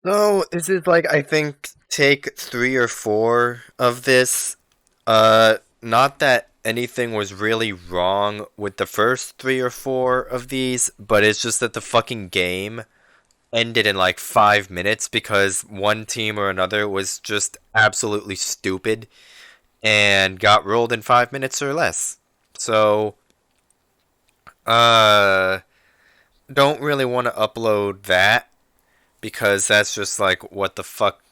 No, this is like I think take 3 or 4 of this. Not that anything was really wrong with the first 3 or 4 of these, but it's just that the fucking game ended in like 5 minutes because one team or another was just absolutely stupid and got rolled in 5 minutes or less. So, uh, don't really want to upload that because that's just like what the fuck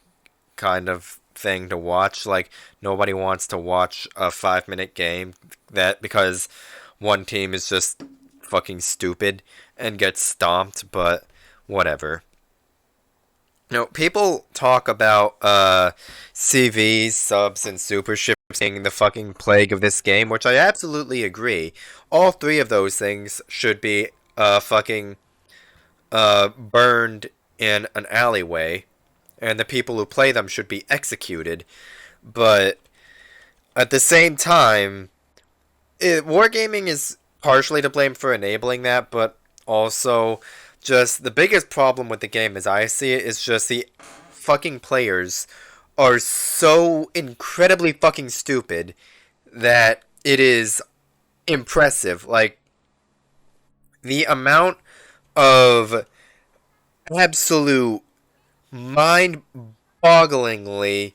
kind of thing to watch. Like nobody wants to watch a 5 minute game that because one team is just fucking stupid and gets stomped, but whatever. People talk about CVs, subs, and super ships being the fucking plague of this game, which I absolutely agree. All three of those things should be fucking burned in an alleyway, and the people who play them should be executed. But at the same time, wargaming is partially to blame for enabling that, but also just the biggest problem with the game as I see it is just the fucking players are so incredibly fucking stupid that it is impressive. Like the amount of absolute mind bogglingly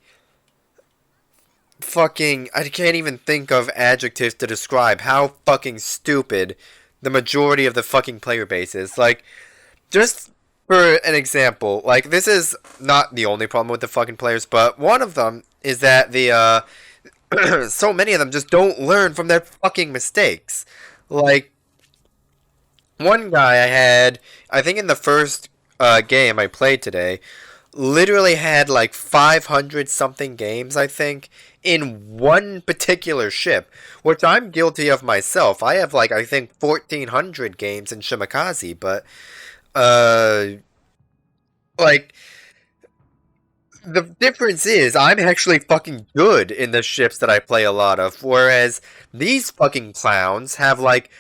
fucking I can't even think of adjectives to describe how fucking stupid the majority of the fucking player base is. Like just for an example, like this is not the only problem with the fucking players, but one of them is that the so many of them just don't learn from their fucking mistakes. Like one guy I had, I think in the first game I played today, literally had like 500 something games, I think, in one particular ship, which I'm guilty of myself. I have like, I think, 1,400 games in Shimakaze, but, uh, like, the difference is I'm actually fucking good in the ships that I play a lot of, whereas these fucking clowns have like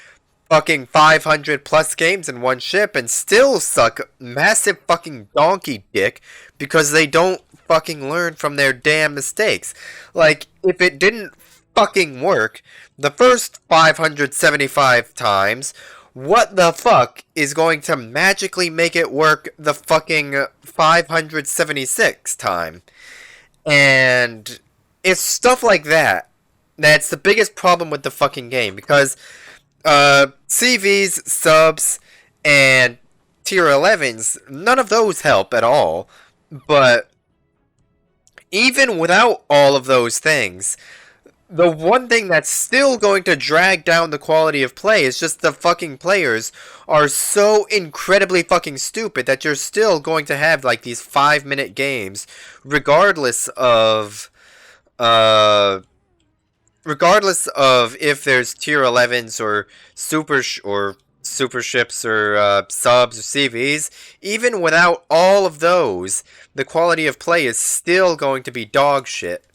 fucking 500 plus games in one ship and still suck massive fucking donkey dick because they don't fucking learn from their damn mistakes. Like, if it didn't fucking work the first 575 times, what the fuck is going to magically make it work the fucking 576 time? And it's stuff like that that's the biggest problem with the fucking game because CVs, subs, and tier 11s, none of those help at all. But even without all of those things, the one thing that's still going to drag down the quality of play is just the fucking players are so incredibly fucking stupid that you're still going to have like these 5 minute games, regardless of uh regardless of if there's tier 11s or super ships or subs or CVs, even without all of those, the quality of play is still going to be dog shit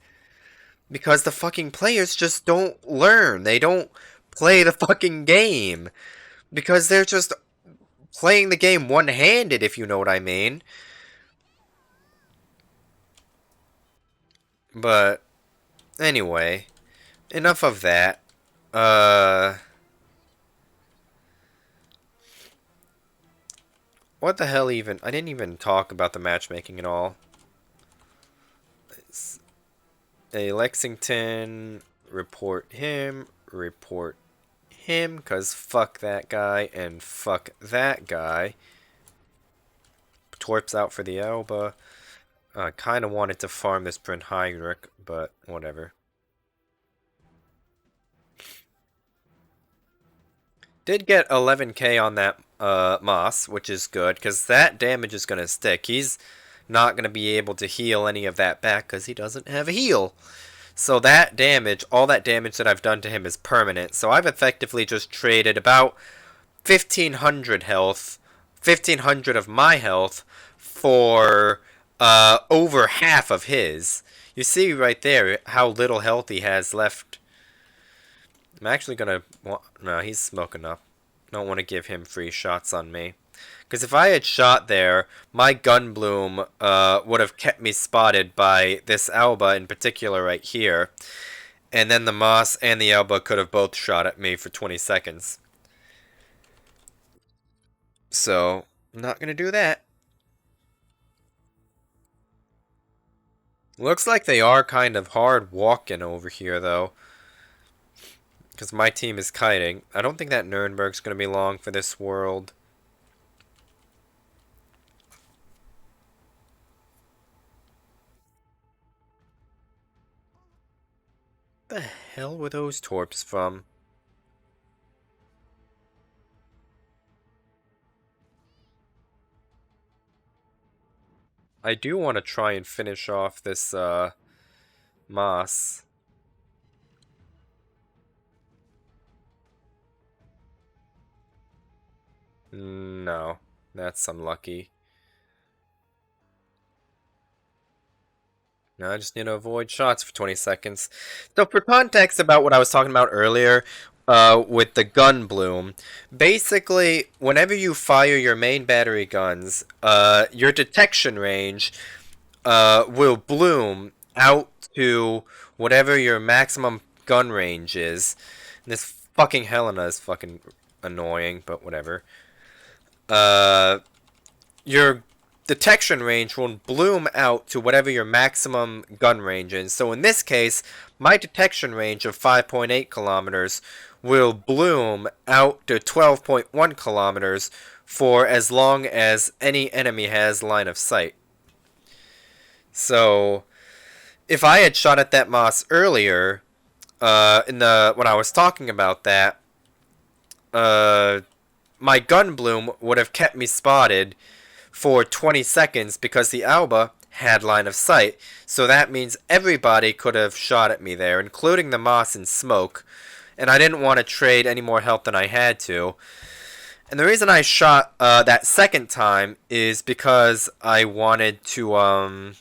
because the fucking players just don't learn. They don't play the fucking game because they're just playing the game one-handed, if you know what I mean. But anyway, enough of that. Uh What the hell even? I didn't even talk about the matchmaking at all. It's a Lexington, report him, because fuck that guy and fuck that guy. Torp's out for the Alba. I kind of wanted to farm this Bryn Heinrich, but whatever. Did get 11k on that Moss, which is good, because that damage is going to stick. He's not going to be able to heal any of that back because he doesn't have a heal. So that damage, all that damage that I've done to him is permanent. So I've effectively just traded about 1,500 health, 1,500 of my health for over half of his. You see right there how little health he has left. I'm actually gonna... No, he's smoking up. Don't want to give him free shots on me. Because if I had shot there, my gun bloom would have kept me spotted by this Alba in particular right here. And then the Moss and the Alba could have both shot at me for 20 seconds. So, I'm not going to do that. Looks like they are kind of hard walking over here, though. Because my team is kiting. I don't think that Nuremberg's going to be long for this world. The hell were those torps from? I do want to try and finish off this, Moss. No, that's unlucky. No, I just need to avoid shots for 20 seconds. So for context about what I was talking about earlier, with the gun bloom, basically, whenever you fire your main battery guns, your detection range, will bloom out to whatever your maximum gun range is. And this fucking Helena is fucking annoying, but whatever. Your detection range will bloom out to whatever your maximum gun range is. So in this case, my detection range of 5.8 kilometers will bloom out to 12.1 kilometers for as long as any enemy has line of sight. So if I had shot at that Moss earlier, when I was talking about that, my gun bloom would have kept me spotted for 20 seconds because the Alba had line of sight. So that means everybody could have shot at me there, including the Moss and Smoke. And I didn't want to trade any more health than I had to. And the reason I shot that second time is because I wanted to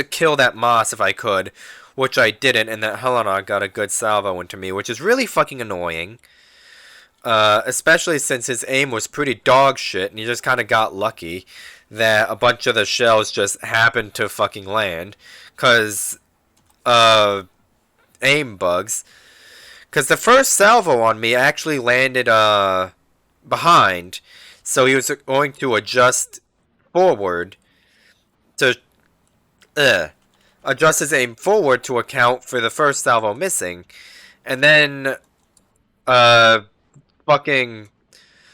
kill that Moss if I could, which I didn't, and that Helena got a good salvo into me, which is really fucking annoying. Especially since his aim was pretty dog shit, and he just kind of got lucky that a bunch of the shells just happened to fucking land. Cause, aim bugs. Cause the first salvo on me actually landed, behind. So he was going to adjust forward to, adjust his aim forward to account for the first salvo missing. And then, fucking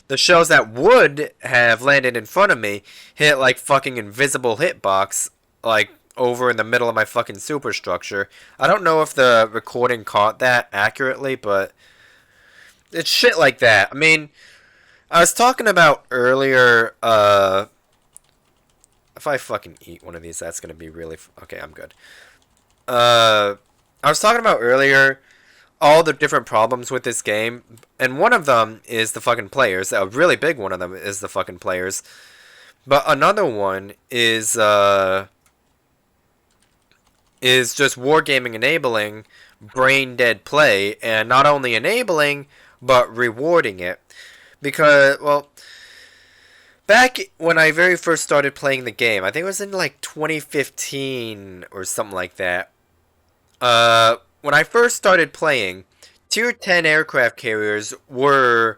the shells that would have landed in front of me hit like fucking invisible hitbox, like over in the middle of my fucking superstructure. I don't know if the recording caught that accurately, but it's shit like that. I mean, I was talking about earlier, if I fucking eat one of these, that's gonna be really okay, I'm good. I was talking about earlier all the different problems with this game, and one of them is the fucking players. A really big one of them is the fucking players. But another one is just wargaming enabling brain dead play, and not only enabling but rewarding it. Because, well, back when I very first started playing the game, I think it was in like 2015 or something like that. When I first started playing, Tier 10 aircraft carriers were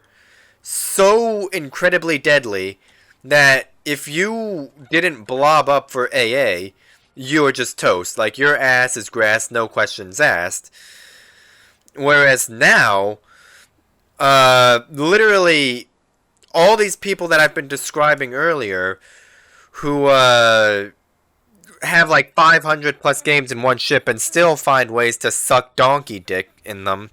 so incredibly deadly that if you didn't blob up for AA, you were just toast. Like, your ass is grass, no questions asked. Whereas now, literally, all these people that I've been describing earlier, who, have like 500 plus games in one ship and still find ways to suck donkey dick in them.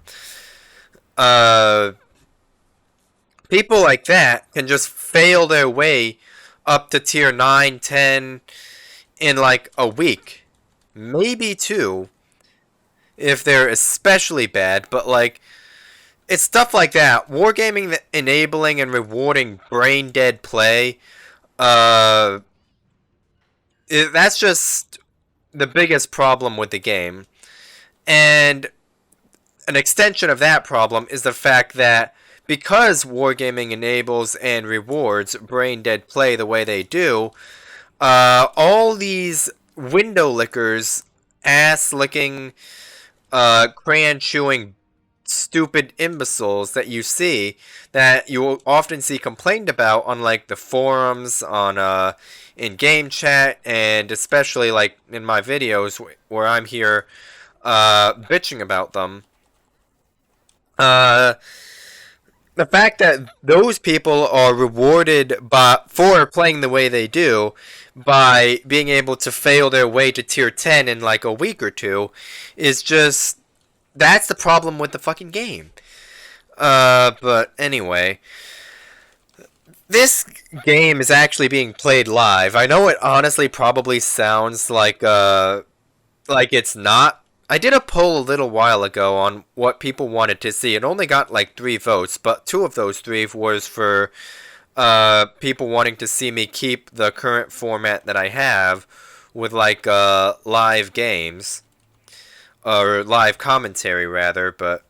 People like that can just fail their way up to tier 9, 10 in like a week. Maybe 2 if they're especially bad, but like, it's stuff like that. Wargaming enabling and rewarding brain dead play, that's just the biggest problem with the game. And an extension of that problem is the fact that because wargaming enables and rewards brain dead play the way they do, all these window lickers, ass licking, crayon chewing, stupid imbeciles that you see, that you will often see complained about on like the forums, on in game chat, and especially like in my videos where I'm here bitching about them. Uh, the fact that those people are rewarded for playing the way they do by being able to fail their way to tier 10 in like a week or two is just, that's the problem with the fucking game. But anyway, this game is actually being played live. I know it honestly probably sounds like it's not. I did a poll a little while ago on what people wanted to see. It only got like 3 votes, but 2 of those 3 was for people wanting to see me keep the current format that I have with like live games or live commentary rather. But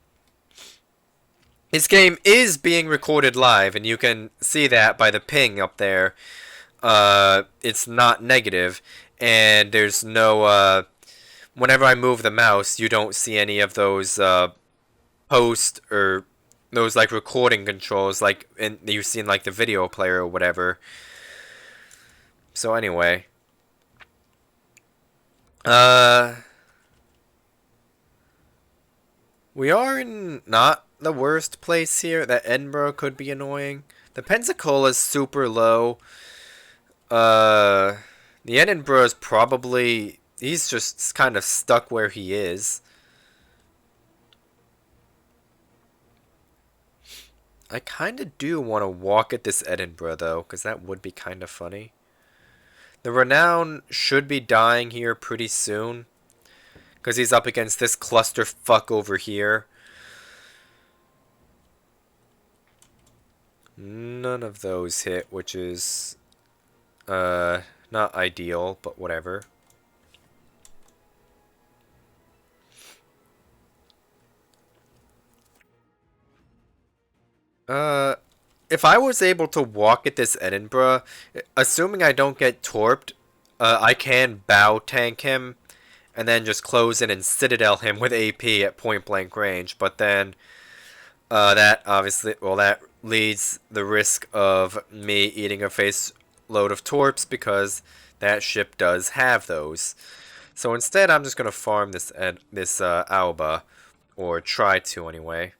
this game is being recorded live, and you can see that by the ping up there. It's not negative, and there's no whenever I move the mouse, you don't see any of those post or those like recording controls like you see in like the video player or whatever. So anyway, uh, we are in not the worst place here. That Edinburgh could be annoying. The Pensacola is super low. Uh, the Edinburgh is probably, he's just kind of stuck where he is. I kind of do want to walk at this Edinburgh, though, because that would be kind of funny. The Renown should be dying here pretty soon, because he's up against this clusterfuck over here. None of those hit, which is not ideal, but whatever. If I was able to walk at this Edinburgh, assuming I don't get torped, I can bow tank him and then just close in and citadel him with AP at point blank range. But then that obviously, well, that leads the risk of me eating a face load of torps because that ship does have those. So instead, I'm just gonna farm this Alba, or try to anyway.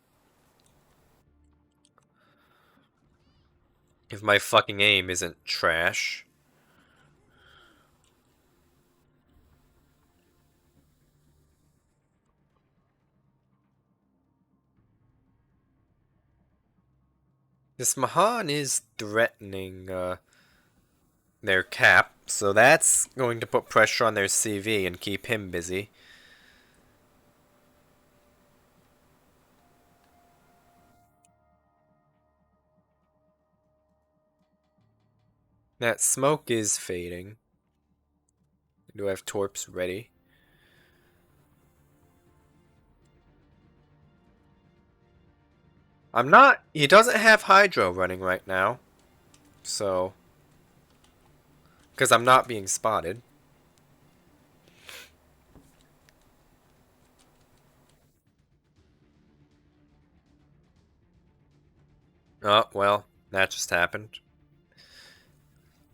If my fucking aim isn't trash. This Mahan is threatening their cap, so that's going to put pressure on their CV and keep him busy. That smoke is fading. Do I have torps ready? I'm not. He doesn't have Hydro running right now. So. Because I'm not being spotted. Oh, well. That just happened.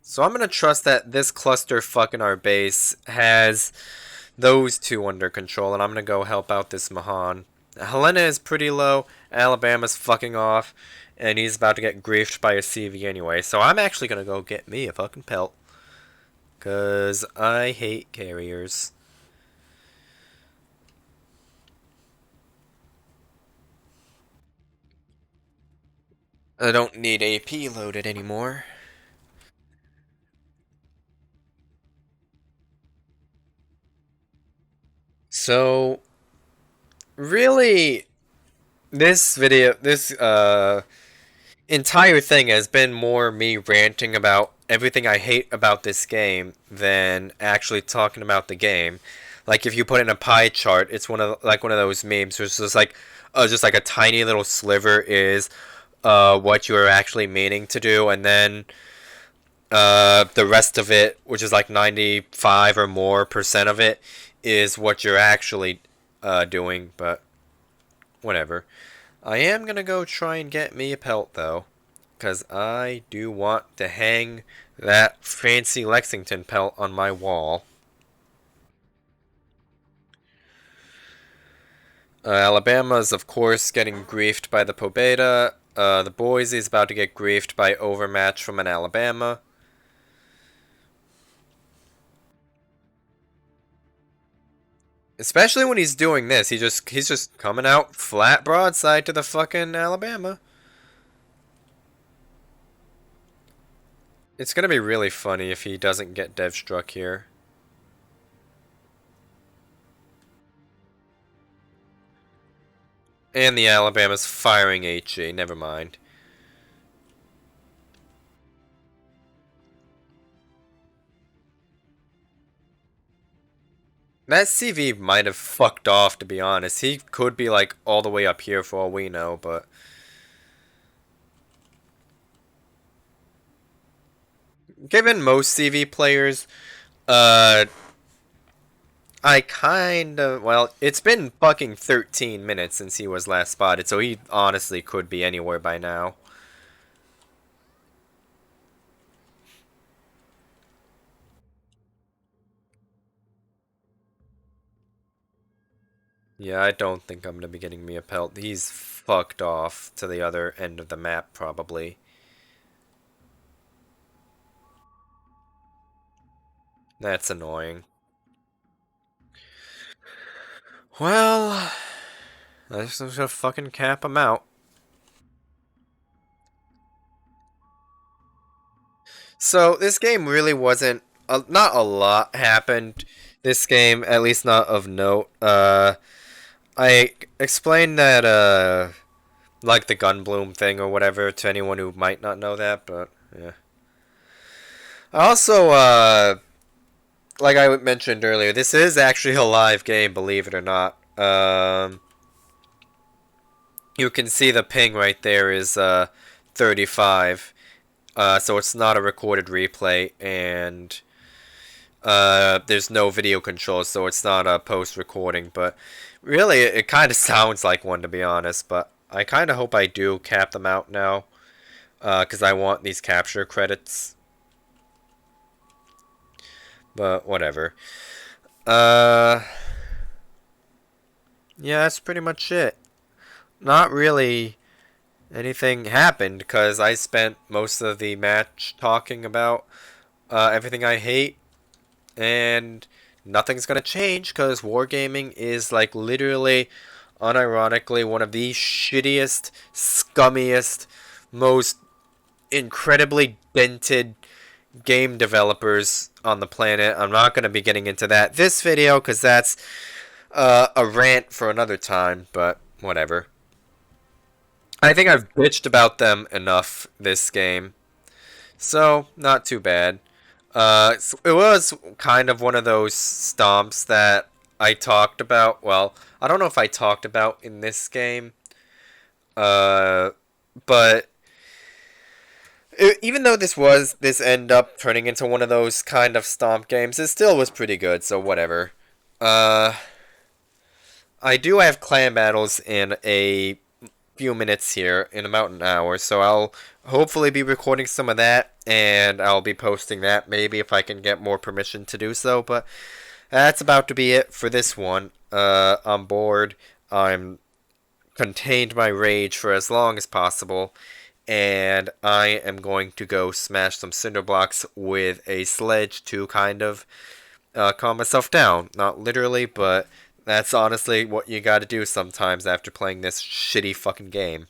So I'm going to trust that this cluster fucking our base has those 2 under control. And I'm going to go help out this Mahan. Helena is pretty low. Alabama's fucking off. And he's about to get griefed by a CV anyway. So I'm actually going to go get me a fucking pelt. Because I hate carriers. I don't need AP loaded anymore. So, really, this entire thing has been more me ranting about everything I hate about this game than actually talking about the game. Like if you put in a pie chart, it's one of those memes where it's just like a tiny little sliver is what you were actually meaning to do, and then the rest of it, which is like 95 or more percent of it, is what you're actually doing, but whatever. I am gonna go try and get me a pelt, though, because I do want to hang that fancy Lexington pelt on my wall. Alabama's, of course, getting griefed by the Pobeda. The Boise's about to get griefed by overmatch from an Alabama. Especially when he's doing this, he's just coming out flat broadside to the fucking Alabama. It's gonna be really funny if he doesn't get dev struck here. And the Alabama's firing HE, never mind. That CV might have fucked off, to be honest. He could be, like, all the way up here for all we know, but... Given most CV players, I kinda... Well, it's been fucking 13 minutes since he was last spotted, so he honestly could be anywhere by now. Yeah, I don't think I'm gonna be getting me a pelt. He's fucked off to the other end of the map, probably. That's annoying. Well, I just gonna fucking cap him out. So, this game really wasn't... not a lot happened. This game, at least not of note. I explained that, like the Gunbloom thing or whatever to anyone who might not know that, but, yeah. I also, like I mentioned earlier, this is actually a live game, believe it or not. You can see the ping right there is 35. So it's not a recorded replay, and there's no video control, so it's not a post-recording. But really, it kind of sounds like one, to be honest. But I kind of hope I do cap them out now, because I want these capture credits. But whatever. Yeah, that's pretty much it. Not really anything happened, because I spent most of the match talking about everything I hate, and nothing's gonna change, because Wargaming is, like, literally, unironically, one of the shittiest, scummiest, most incredibly dented game developers on the planet. I'm not gonna be getting into that this video, because that's a rant for another time, but whatever. I think I've bitched about them enough this game, so not too bad. It was kind of one of those stomps that I talked about. Well, I don't know if I talked about in this game, uh, but even though this ended up turning into one of those kind of stomp games, it still was pretty good. So whatever. Uh, I do have clan battles in a few minutes here, in about an hour, so I'll hopefully be recording some of that, and I'll be posting that maybe if I can get more permission to do so. But that's about to be it for this one. I'm bored. I'm contained my rage for as long as possible, and I am going to go smash some cinder blocks with a sledge to kind of calm myself down. Not literally, but that's honestly what you gotta do sometimes after playing this shitty fucking game.